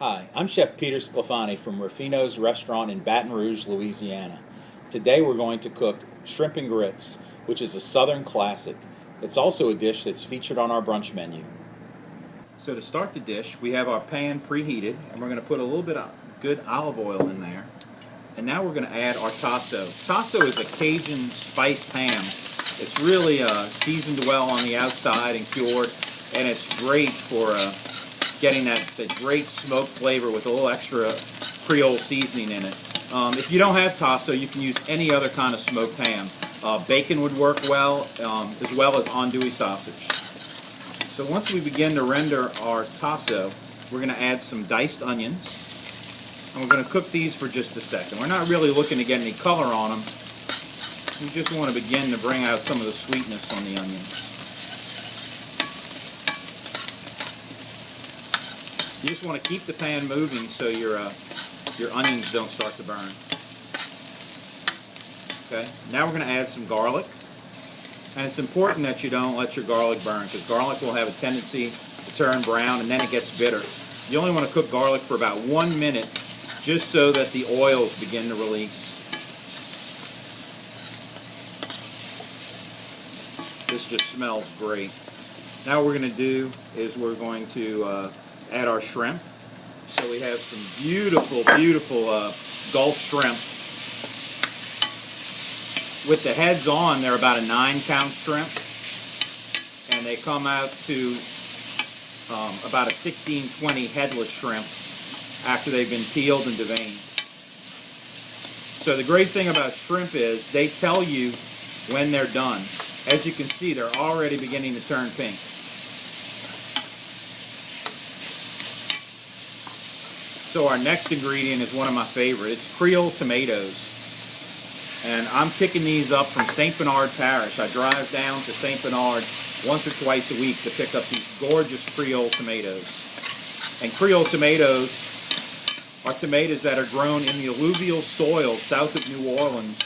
Hi, I'm Chef Peter Sclafani from Rufino's Restaurant in Baton Rouge, Louisiana. Today we're going to cook shrimp and grits, which is a Southern classic. It's also a dish that's featured on our brunch menu. So to start the dish, we have our pan preheated, and we're going to put a little bit of good olive oil in there. And now we're going to add our tasso. Tasso is a Cajun spiced ham. It's really seasoned well on the outside and cured, and it's great for getting that great smoked flavor with a little extra Creole seasoning in it. If you don't have tasso, you can use any other kind of smoked ham. Bacon would work well, as well as andouille sausage. So once we begin to render our tasso, we're going to add some diced onions, and we're going to cook these for just a second. We're not really looking to get any color on them. We just want to begin to bring out some of the sweetness on the onions. You just want to keep the pan moving so your onions don't start to burn. Okay, now we're going to add some garlic. And it's important that you don't let your garlic burn, because garlic will have a tendency to turn brown and then it gets bitter. You only want to cook garlic for about 1 minute, just so that the oils begin to release. This just smells great. Now what we're going to do is we're going to add our shrimp. So we have some beautiful, beautiful Gulf shrimp. With the heads on, they're about a 9-count shrimp, and they come out to about a 16-20 headless shrimp after they've been peeled and deveined. So the great thing about shrimp is they tell you when they're done. As you can see, they're already beginning to turn pink. So our next ingredient is one of my favorites. It's Creole tomatoes. And I'm picking these up from St. Bernard Parish. I drive down to St. Bernard once or twice a week to pick up these gorgeous Creole tomatoes. And Creole tomatoes are tomatoes that are grown in the alluvial soil south of New Orleans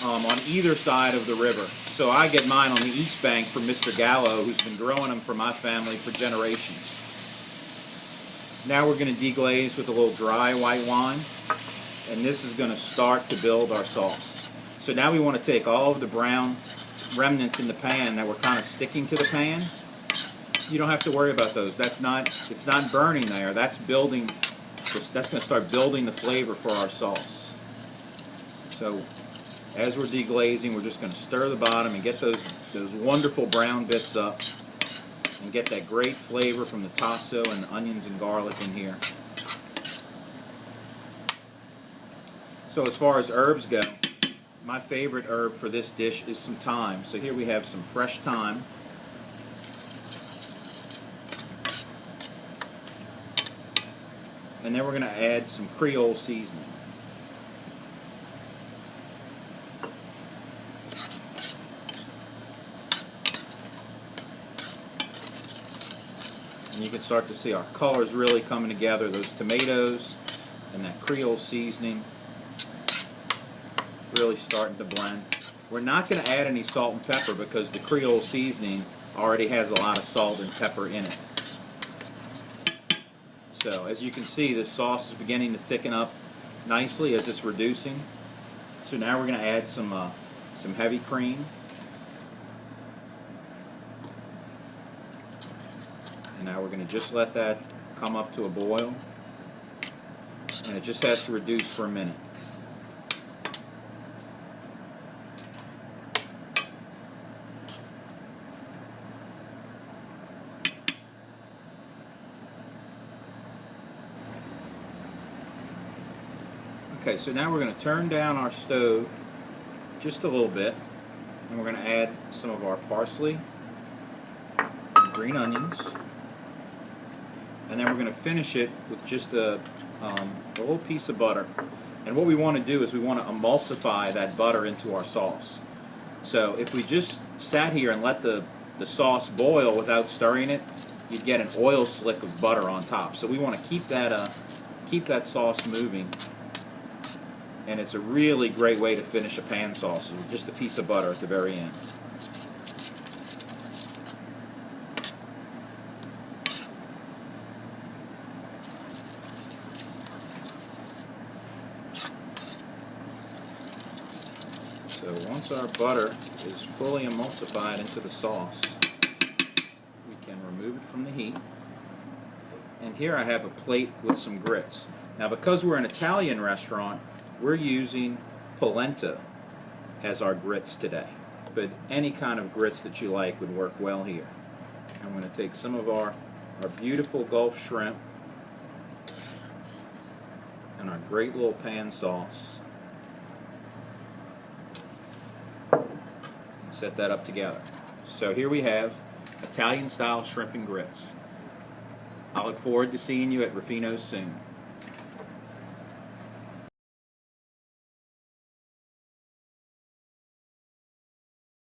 on either side of the river. So I get mine on the East Bank from Mr. Gallo, who's been growing them for my family for generations. Now we're going to deglaze with a little dry white wine. And this is going to start to build our sauce. So now we want to take all of the brown remnants in the pan that were kind of sticking to the pan. You don't have to worry about those. It's not burning there. That's building. That's going to start building the flavor for our sauce. So as we're deglazing, we're just going to stir the bottom and get those wonderful brown bits up, and get that great flavor from the tasso and the onions and garlic in here. So as far as herbs go, my favorite herb for this dish is some thyme. So here we have some fresh thyme. And then we're going to add some Creole seasoning. And you can start to see our colors really coming together, those tomatoes and that Creole seasoning really starting to blend. We're not going to add any salt and pepper because the Creole seasoning already has a lot of salt and pepper in it. So as you can see, this sauce is beginning to thicken up nicely as it's reducing. So now we're going to add some heavy cream. And now we're going to just let that come up to a boil. And it just has to reduce for a minute. Okay, so now we're going to turn down our stove just a little bit, and we're going to add some of our parsley and green onions, and then we're going to finish it with just a little piece of butter. And what we want to do is we want to emulsify that butter into our sauce. So if we just sat here and let the sauce boil without stirring it, you'd get an oil slick of butter on top. So we want to keep that sauce moving. And it's a really great way to finish a pan sausage with just a piece of butter at the very end. So once our butter is fully emulsified into the sauce, we can remove it from the heat. And here I have a plate with some grits. Now because we're an Italian restaurant, we're using polenta as our grits today. But any kind of grits that you like would work well here. I'm going to take some of our beautiful Gulf shrimp and our great little pan sauce and set that up together. So here we have Italian style shrimp and grits. I look forward to seeing you at Ruffino's soon.